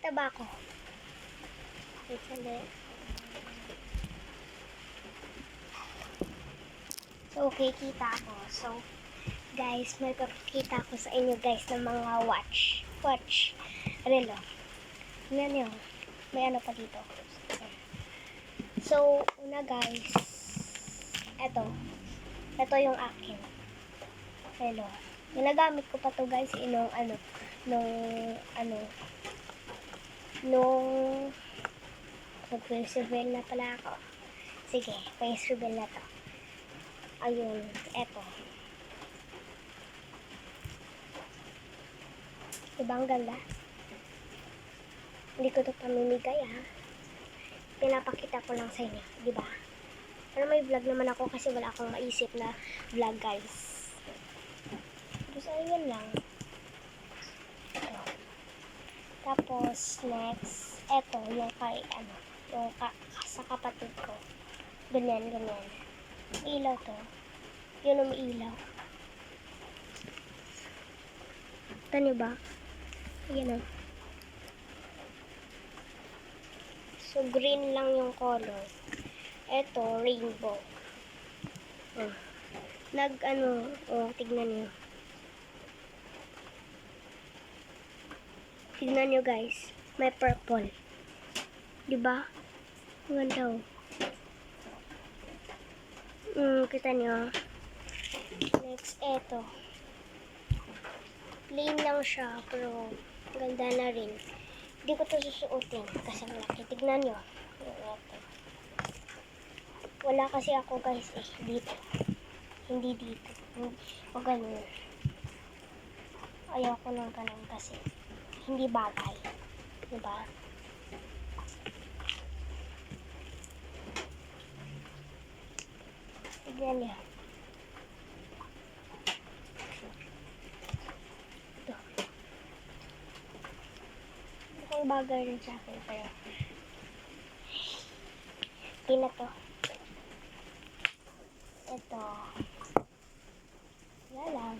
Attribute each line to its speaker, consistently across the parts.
Speaker 1: Kita ba ako? Wait, sandali. So, okay, kita ako. So, guys, may papakita ko sa inyo guys ng mga watch. Relo. Tingnan nyo. May ano pa dito. So, una guys, Ito yung akin. Relo. Ginagamit ko pa to guys nung mag-face reveal na pala ako. Sige, face reveal na to. Ayun, eto. Diba ang ganda? Hindi ko to pamimigay ha. Pinapakita ko lang sa inyo, diba? Pero may vlog naman ako kasi wala akong maisip na vlog guys. So, ayun lang. Ito. Tapos, next, eto, yung kay, sa kapatid ko. Ganyan. Ilaw to. Yun ang ilaw. Kita nyo ba? Ayan o. So, green lang yung color. Eto, rainbow. Tignan nyo. Tignan nyo guys. May purple. Diba? Ganda o. Kita nyo. Next, eto. Plain lang siya, pero ganda na rin. Hindi ko to susuotin kasi malaki. Tignan nyo. Eto. Wala kasi ako guys dito. Hindi dito. O ganun. Ayaw ko ng ganun kasi hindi bagay. Diba? Tignan niya. Ito. Mukhang bagay rin sa akin pero hindi na to. Ito. Wala lang.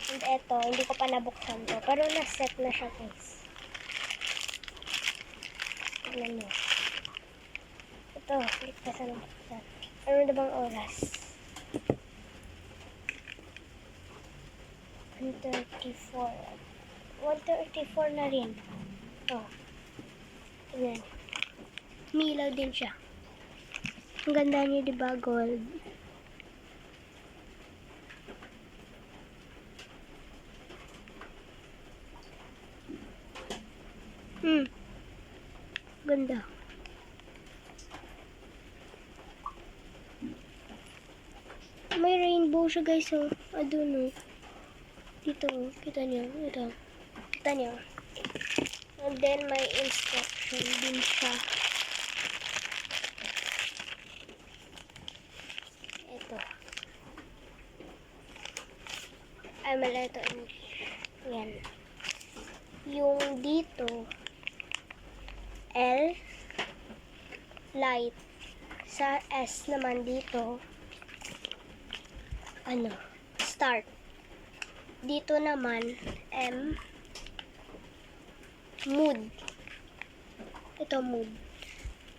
Speaker 1: And ito, hindi ko pa nabuksan to. Pero na-set na siya guys. Tignan nyo. Ito, ligtasan na buksan. Ano na bang oras? 1:34. 1:34 na rin. Oh. Tignan. Milaw din siya. Ang ganda niya, diba? Gold. Ganda. May rainbow siya guys oh. Adun oh. Dito oh. Kita niyo. Ito. Kita niyo. And then may instruction din siya. Ito. Ay mala ito. Yan. Yung dito L light. Sa S naman dito start. Dito naman M mood. Ito mood.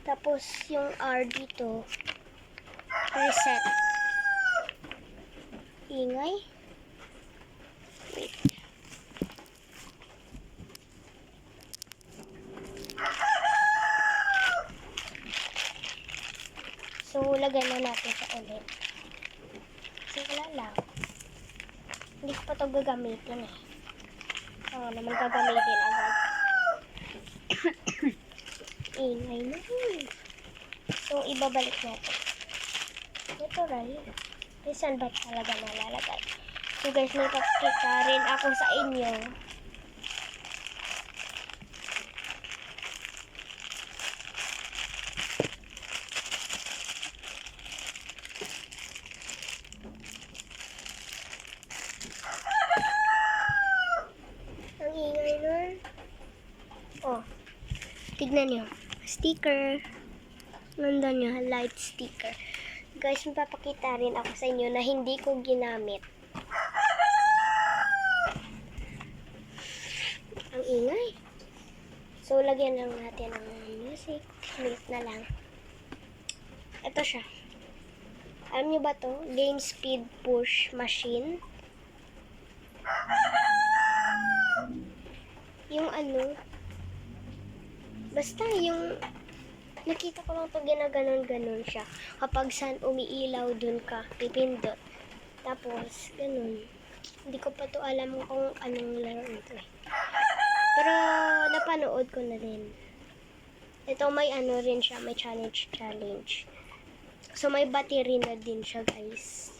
Speaker 1: Tapos yung R dito reset. Ingay. Wait. So lagay na natin sa ulit. Kasi wala lang. Hindi ko pa ito gagamitin eh. Oo naman gagamitin agad. Ingay na rin. So, ibabalik natin. Ito rin. Saan ba talaga nalalagay? So guys, may papakita rin ako sa inyo. Oh, tignan nyo. Sticker. Ganda nyo, light sticker. Guys, mapapakita rin ako sa inyo na hindi ko ginamit. Ang ingay. So, lagyan lang natin ng music. Wait na lang. Ito siya. Alam nyo ba to? Game Speed Push Machine. Yung ano, basta yung nakita ko lang to ginaganon-ganon siya. Kapag saan umiilaw dun ka, pipindot. Tapos, ganun. Hindi ko pa to alam kung anong laro ito eh. Pero, napanood ko na rin. Ito may ano rin siya, may challenge. So, may battery na din siya, guys.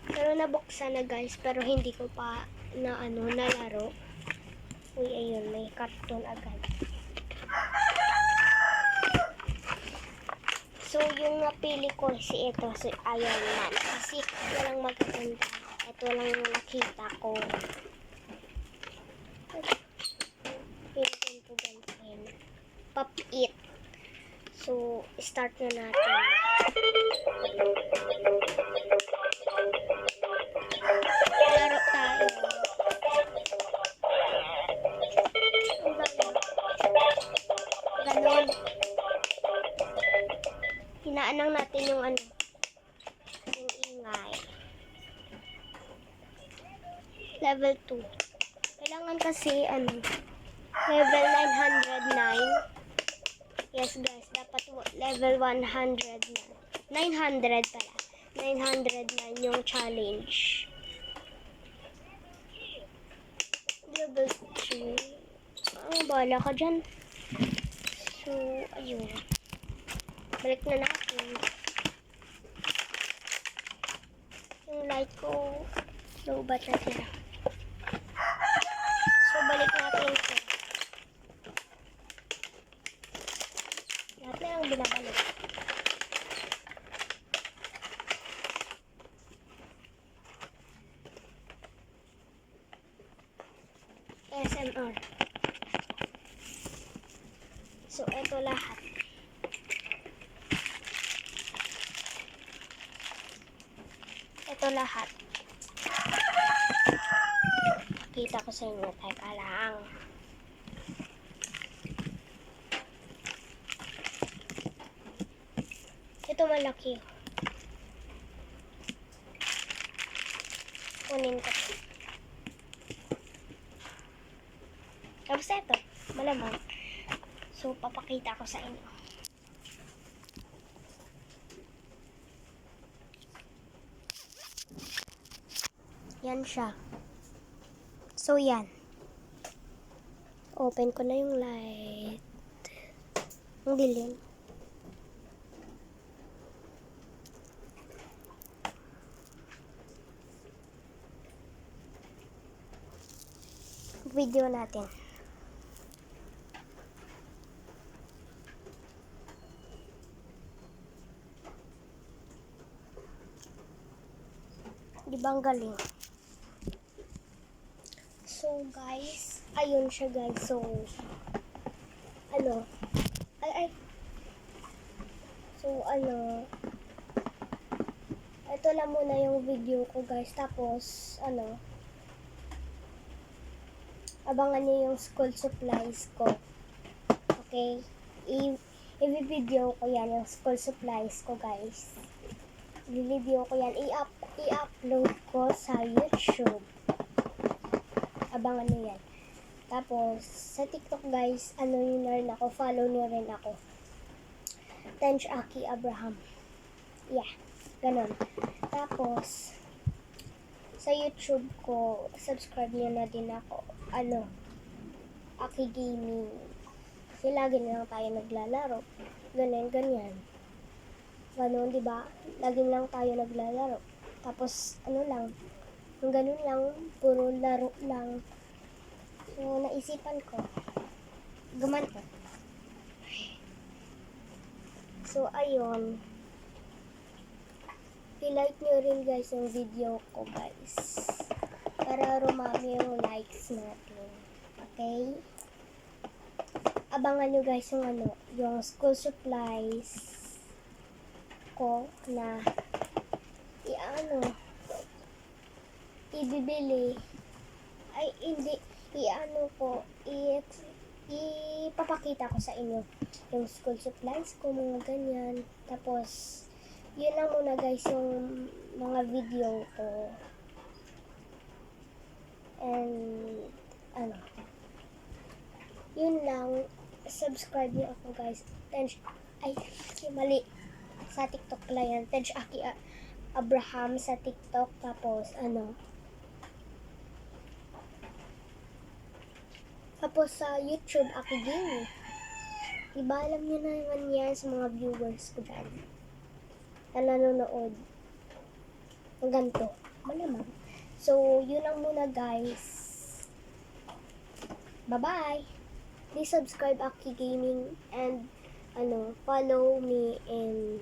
Speaker 1: Pero nabuksan na, guys. Pero hindi ko pa na ano, nalaro. Uy, ayun, may karton agad. So, yung napili ko si ito, si Iron Man. Kasi walang magaganda. Ito lang yung nakita ko. Pinagin ko ganyan. Pop it. So, start na natin. Laro tayo. Ganon. Hinaan natin yung ano, yung ingay. Level 2. Kailangan kasi ano, level 909. Yes guys, dapat level 100 na. 900 pala. 909 yung challenge. Level 2. Bahala ka dyan. So, ayun. Balik na natin. Yung light ko, low-bat na sila. So, balik natin ito. Lahat na yung binabalik. SMR. So, ito lahat. Ito lahat. Kita ko sa inyo. Teka lang. Ito malaki. Kunin ko. Tapos ito. Malamang. So, papakita ko sa inyo. Yan siya. So, yan. Open ko na yung light. Ang dilim. Video natin. Di ba ang galing? So, guys, ayun siya, guys. So, ano, ito lang muna yung video ko, guys. Tapos, ano, abangan niyo yung school supplies ko. Okay? I-video ko yan, yung school supplies ko, guys. I-video ko yan. I-upload ko sa YouTube. Abangan nyo yan. Tapos, sa TikTok, guys, ano yun na rin ako, follow nyo rin ako. Tench Aki Abraham. Yeah, ganun. Tapos, sa YouTube ko, subscribe nyo na din ako. Ano, Aki Gaming. Kasi lagi na lang tayo naglalaro. Ganun, ganyan. Ganun, diba? Lagi lang tayo naglalaro. Tapos, ano lang, yung ganun lang, puro laro lang. So, naisipan ko, gumanto. So, ayun. I-like nyo rin, guys, yung video ko, guys. Para rumami yung likes natin. Okay? Abangan nyo, guys, yung ano, yung school supplies ko na ibibili. Ay, hindi, ipapakita ko sa inyo yung school supplies ko, mga ganyan. Tapos, yun lang muna guys yung mga video ko. And, ano, yun lang. Subscribe niyo ako guys. Mali. Sa TikTok pala yan. Tench Aki Abraham sa TikTok. Tapos, tapos sa YouTube, Aki Gaming. Diba, alam niyo na naman yan sa mga viewers ko dyan na nanonood ng ganito. Malamang. So, yun lang muna guys. Bye-bye! Please subscribe Aki Gaming and follow me in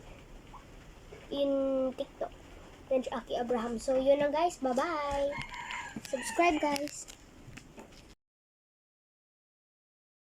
Speaker 1: TikTok. Tench Aki Abraham. So, yun lang guys. Bye-bye! Subscribe guys!